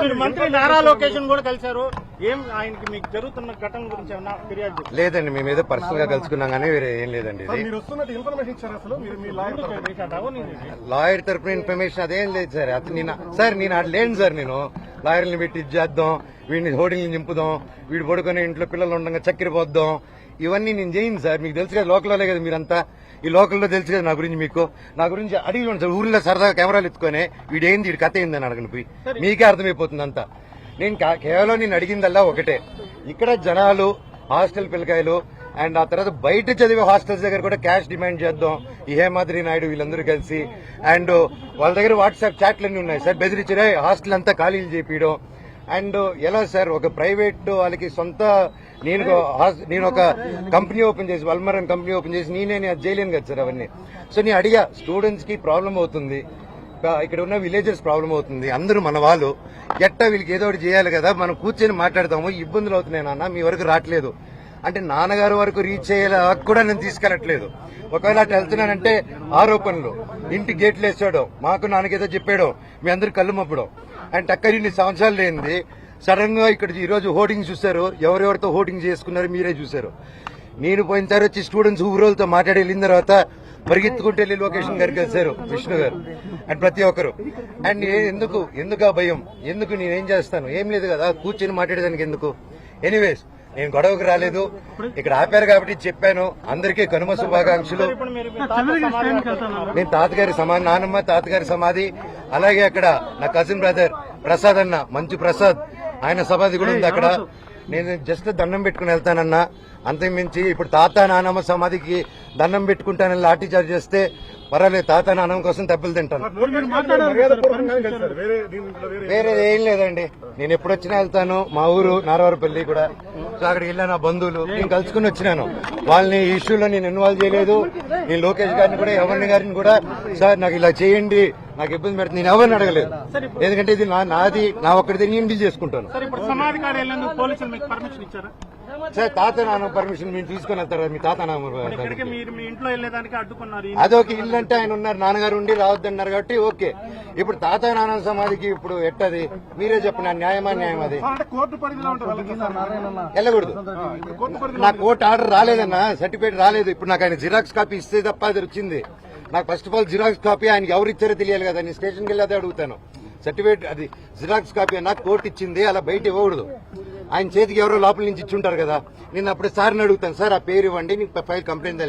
మీరు మంత్రి నారా లోకేష్ కూడా కలిశారు. ఏం ఆయనకి మీకు జరుగుతున్న ఘటన గురించి ఏమన్నా ఫిర్యాదు? లేదండి, మేము ఏదో పర్సనల్ గా కలుసుకున్నాం కానీ వేరే ఏం లేదండి. ఇది లాయర్ తరపున ఇన్ఫర్మేషన్ అదేం లేదు సార్. నేను అటు లేను సార్. నేను లాయర్ని పెట్టి ఇది చేద్దాం, వీడిని హోర్డింగ్ని నింపుదాం, వీడు పడుకొని ఇంట్లో పిల్లలు ఉండగా చక్కెర పోద్దాం, ఇవన్నీ నేను చేయను సార్. మీకు తెలుసు కదా, లోకల్లోనే కదా మీరంతా. ఈ లోకల్లో తెలుసు కదా నా గురించి. మీకు నా గురించి అడిగి సార్. ఊర్లో సరదాగా కెమెరాలు ఎత్తుకొని వీడేంది, వీడి కథ ఏందని అడగని పోయి మీకే అర్థమైపోతుంది అంతా. నేను కేవలం నేను అడిగిందల్లా ఒకటే, ఇక్కడ జనాలు హాస్టల్ పిల్లకాయలు అండ్ ఆ తర్వాత బయట చదివే హాస్టల్స్ దగ్గర కూడా క్యాష్ డిమాండ్ చేద్దాం. ఈ హేమాద్రి నాయుడు వీళ్ళందరూ కలిసి అండ్ వాళ్ళ దగ్గర వాట్సాప్ చాట్లన్నీ ఉన్నాయి సార్. బెదిరించే హాస్టల్ అంతా ఖాళీలు చేపించడం. అండ్ ఎలా సార్, ఒక ప్రైవేట్ వాళ్ళకి సొంత నేను ఒక కంపెనీ ఓపెన్ చేసి, వల్మరన్ కంపెనీ ఓపెన్ చేసి నేను అది చేయలేను కదా సార్ అవన్నీ. సో నేను అడిగా, స్టూడెంట్స్ కి ప్రాబ్లం అవుతుంది, ఇక్కడ ఉన్న విలేజర్స్ ప్రాబ్లం అవుతుంది, అందరూ మన వాళ్ళు, ఎట్టా వీళ్ళకి ఏదో ఒకటి చేయాలి కదా, మనం కూర్చొని మాట్లాడతాము, ఇబ్బందులు అవుతున్నాయి నాన్న, మీ వరకు రావట్లేదు అంటే నాన్నగారు వరకు రీచ్ అయ్యేలా కూడా నేను తీసుకెళ్లట్లేదు. ఒకవేళ అటు వెళ్తున్నానంటే ఆరోపణలు, ఇంటి గేట్లు వేసాడు, మాకు నాన్నకేదో చెప్పాడు, మీ అందరు కళ్ళు మప్పడం అండ్ అక్కడ ఇన్ని సంవత్సరాలు లేనిది సడన్ గా ఇక్కడ ఈ రోజు హోర్డింగ్ చూశారు. ఎవరెవరితో హోర్డింగ్ చేసుకున్నారు మీరే చూశారు. నేను పోయినసారి వచ్చి స్టూడెంట్స్ ఊరోళ్ళతో మాట్లాడి వెళ్ళిన తర్వాత పరిగెత్తుకుంటూ వెళ్ళి లొకేషన్ గారికి కలిశారు విష్ణు గారు అండ్ ప్రతి ఒక్కరు. అండ్ ఎందుకు ఆ భయం, ఎందుకు నేనేం చేస్తాను, ఏం లేదు కదా, కూర్చొని మాట్లాడేదానికి ఎందుకు. ఎనీవేస్, నేను గొడవకు రాలేదు, ఇక్కడ ఆపారు కాబట్టి చెప్పాను. అందరికీ కనుమ శుభాకాంక్షలు. నేను తాతగారి సమాధి, నానమ్మ తాతగారి సమాధి, అలాగే అక్కడ నా కజిన్ బ్రదర్ ప్రసాద్ అన్న, మంచు ప్రసాద్, ఆయన సమాధి కూడా ఉంది అక్కడ. నేను జస్ట్ దండం పెట్టుకుని వెళ్తానన్నా, అంతకుమించి ఇప్పుడు తాత నానమ్మ సమాధికి దండం పెట్టుకుంటానని లాఠీ చార్జ్ చేస్తే పర్వాలేదు, తాత నానమ్మ కోసం దెబ్బలు తింటాను. వేరే ఏం లేదండి, నేను ఎప్పుడొచ్చినా వెళ్తాను. మా ఊరు నారవరపల్లి కూడా, సో అక్కడికి వెళ్ళా, నా బంధువులు నేను కలుసుకుని వచ్చినాను. వాళ్ళని ఈ ఇష్యూలో నేను ఇన్వాల్వ్ చేయలేదు. నేను లోకేష్ గారిని కూడా, ఎవరిని గారిని కూడా, సార్ నాకు ఇలా చేయండి, నాకు ఇబ్బంది పెడుతుంది, నేను ఎవరిని అడగలేదు. ఎందుకంటే ఇది నాది, నా ఒక్కడిది నేను డీల్ చేసుకుంటాను. సార్ తాత నాన్న పర్మిషన్ మీరు తీసుకుని వెళ్తారా? మీ తాత నాన్న అదొక ఇల్లు అంటే ఆయన ఉన్నారు, నాన్నగారు ఉండి రావద్దన్నారు కాబట్టి ఓకే. ఇప్పుడు తాత నాన్న సమాధికి ఇప్పుడు ఎట్టది మీరే చెప్పండి, న్యాయమా న్యాయం అది వెళ్ళకూడదు. నా కోర్టు ఆర్డర్ రాలేదన్నా, సర్టిఫికేట్ రాలేదు. ఇప్పుడు నాకు ఆయన జిరాక్స్ కాపీ ఇస్తే తప్ప అది వచ్చింది. నాకు first of all xerox copy ఆయనకి ఎవరు ఇచ్చారో తెలియాలి కదా. నేను స్టేషన్కి వెళ్ళి అదే అడుగుతాను. సర్టిఫికేట్ అది జిరాక్స్ కాపీ అన్నా కోర్టు ఇచ్చింది, అలా బయట ఇవ్వకూడదు. ఆయన చేతికి ఎవరో లోపల నుంచి ఇచ్చుంటారు కదా. నేను అప్పుడు సార్ని అడుగుతాను, సార్ ఆ పేరు ఇవ్వండి, నీకు ఫైల్ కంప్లైంట్